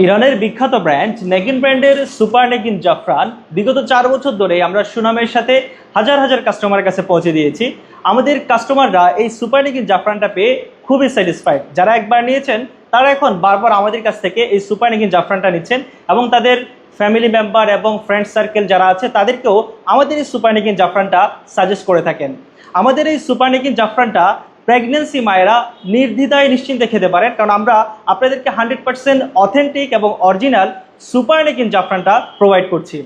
ইরানের বিখ্যাত ব্র্যান্ড নেগিন ব্র্যান্ডের সুপার নেগিন জাফরান বিগত 4 বছর ধরে আমরা সুনামের সাথে হাজার হাজার কাস্টমারের কাছে পৌঁছে দিয়েছি। আমাদের কাস্টমাররা এই সুপার নেগিন জাফরানটা পেয়ে খুবই স্যাটিসফাইড। যারা একবার নিয়েছেন তারা এখন বারবার আমাদের কাছ থেকে এই সুপার নেগিন জাফরানটা নিচ্ছেন এবং তাদের ফ্যামিলি মেম্বার এবং ফ্রেন্ড সার্কেল যারা আছে তাদেরকেও আমাদের এই সুপার নেগিন জাফরানটা সাজেস্ট করে থাকেন। আমাদের এই সুপার নেগিন জাফরানটা প্রেগনেন্সি মায়েরা নির্দ্বিধায় নিশ্চিন্তে খেতে পারেন, কারণ আমরা আপনাদেরকে 100% অথেন্টিক এবং অরিজিনাল সুপার নেগিন জাফরানটা প্রোভাইড করছি।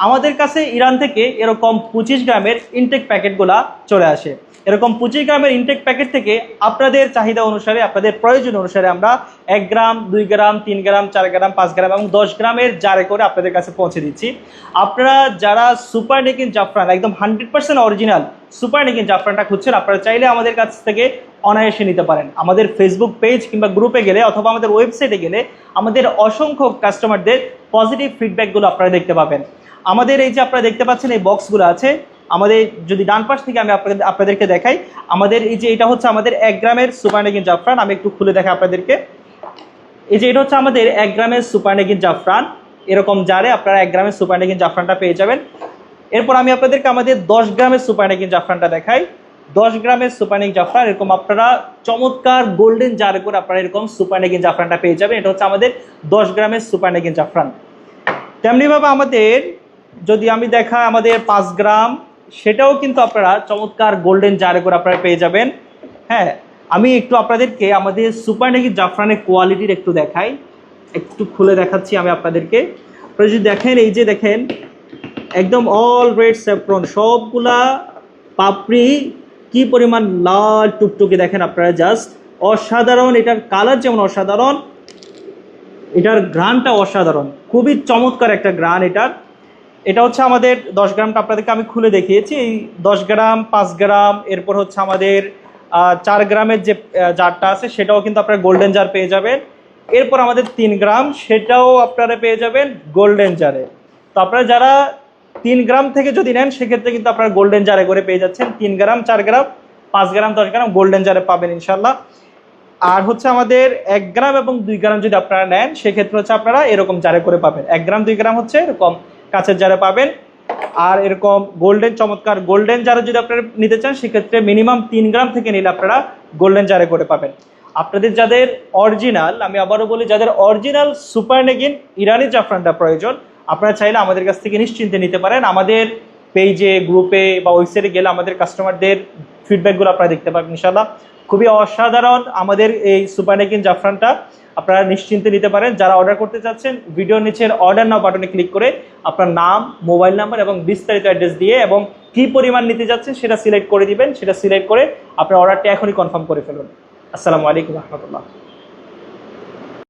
আমাদের কাছে ইরান থেকে এরকম 25 গ্রামের ইনটেক প্যাকেটগুলা চলে আসে। এরকম 25 গ্রামের ইনটেক প্যাকেট থেকে আপনাদের চাহিদা অনুসারে, আপনাদের প্রয়োজন অনুসারে আমরা 1 গ্রাম, 2 গ্রাম, 3 গ্রাম, 4 গ্রাম, 5 গ্রাম এবং 10 গ্রামের জারে করে আপনাদের কাছে পৌঁছে দিচ্ছি। আপনারা যারা সুপার নেগিন জাফরান একদম 100% অরিজিনাল সুপার নেগিন জাফরানটা খুঁজছেন, আপনারা চাইলে আমাদের কাছ থেকে অনায়াসে নিতে পারেন। আমাদের ফেসবুক পেজ কিংবা গ্রুপে গেলে অথবা আমাদের ওয়েবসাইটে গেলে আমাদের অসংখ্য কাস্টমারদের পজিটিভ ফিডব্যাকগুলো আপনারা দেখতে পাবেন। আমাদের এই যে আপনারা দেখতে পাচ্ছেন এই বক্সগুলো আছে, আমাদের যদি ডান পাশ থেকে আমি আপনাদেরকে দেখাই, আমাদের এই যে এটা হচ্ছে আমাদের 1 গ্রামের সুপার নেগিন জাফরান। আমি একটু খুলে দেখাই আপনাদেরকে। এই যে এটা হচ্ছে আমাদের 1 গ্রামের সুপার নেগিন জাফরান। এরকম জারে আপনারা 1 গ্রামের সুপার নেগিন জাফরানটা পেয়ে যাবেন। এরপর আমি আপনাদেরকে আমাদের 10 গ্রামের সুপার নেগিন জাফরানটা দেখাই। 10 গ্রামের সুপার নেগিন জাফরান এরকম আপনারা চমৎকার গোল্ডেন জারে করে আপনারা এরকম সুপার নেগিন জাফরানটা পেয়ে যাবেন। এটা হচ্ছে আমাদের 10 গ্রামের সুপার নেগিন জাফরান। তেমনিভাবে আমাদের যদি আমি দেখা আমাদের 5 গ্রাম, সেটাও কিন্তু আপনারা চমৎকার গোল্ডেন জারে করে আপনারা পেয়ে যাবেন। হ্যাঁ, আমি একটু আপনাদেরকে আমাদের সুপার নেগিন জাফরানের কোয়ালিটির একটু দেখাই, একটু খুলে দেখাচ্ছি আমি আপনাদেরকে। আপনারা যদি দেখেন, এই যে দেখেন একদম অল রেড স্যাফরন, সবগুলা পাপড়ি কি পরিমাণ লাল টুকটুকে দেখেন আপনারা, জাস্ট অসাধারণ। এটার কালার যেমন অসাধারণ, এটার ঘ্রাণটা অসাধারণ, খুবই চমৎকার একটা ঘ্রাণ এটার। এটা হচ্ছে আমাদের 10 গ্রামটা আপনাদেরকে আমি খুলে দেখিয়েছি। এই 10 গ্রাম, 5 গ্রাম, এরপর হচ্ছে আমাদের 4 গ্রামের যে জারটা আছে সেটাও কিন্তু আপনারা গোল্ডেন জার পেয়ে যাবেন। এরপর আমাদের 3 গ্রাম, সেটাও আপনারা পেয়ে যাবেন গোল্ডেন জারে। তো আপনারা যারা 3 গ্রাম থেকে যদি নেন সেক্ষেত্রে কিন্তু আপনারা গোল্ডেন জারে করে পেয়ে যাচ্ছেন। 3 গ্রাম, 4 গ্রাম, 5 গ্রাম, 10 গ্রাম গোল্ডেন জারে পাবেন ইনশাল্লাহ। আর হচ্ছে আমাদের 1 গ্রাম এবং 2 গ্রাম যদি আপনারা নেন সেক্ষেত্রে হচ্ছে আপনারা এরকম জারে করে পাবেন। 1 গ্রাম 2 গ্রাম হচ্ছে এরকম কাঁচের জারে পাবেন। আর এরকম গোল্ডেন চমৎকার গোল্ডেন জারে যদি আপনারা নিতে চান সেক্ষেত্রে মিনিমাম 3 গ্রাম থেকে নিলে আপনারা গোল্ডেন জারে করে পাবেন। আপনাদের যাদের অরিজিনাল, আমি আবারও বলি, যাদের অরিজিনাল সুপার নেগিন ইরানি জাফরানটা প্রয়োজন, আপনারা চাইলে আমাদের কাছ থেকে নিশ্চিন্তে নিতে পারেন। আমাদের পেজে, গ্রুপে বা ওয়েবসাইটে গেলে আমাদের কাস্টমারদের ফিডব্যাকগুলো আপনারা দেখতে পাবেন ইনশাল্লাহ। খুবই অসাধারণ আমাদের এই সুপার নেগিন জাফরানটা, আপনারা নিশ্চিন্তে নিতে পারেন। যারা অর্ডার করতে চাচ্ছেন ভিডিওর নিচের অর্ডার নাও বাটনে ক্লিক করে আপনার নাম, মোবাইল নাম্বার এবং বিস্তারিত অ্যাড্রেস দিয়ে এবং কি পরিমাণ নিতে যাচ্ছেন সেটা সিলেক্ট করে দিবেন। সেটা সিলেক্ট করে আপনার অর্ডারটা এখনই কনফার্ম করে ফেলুন। আসসালামু আলাইকুম রহমতুল্লাহ।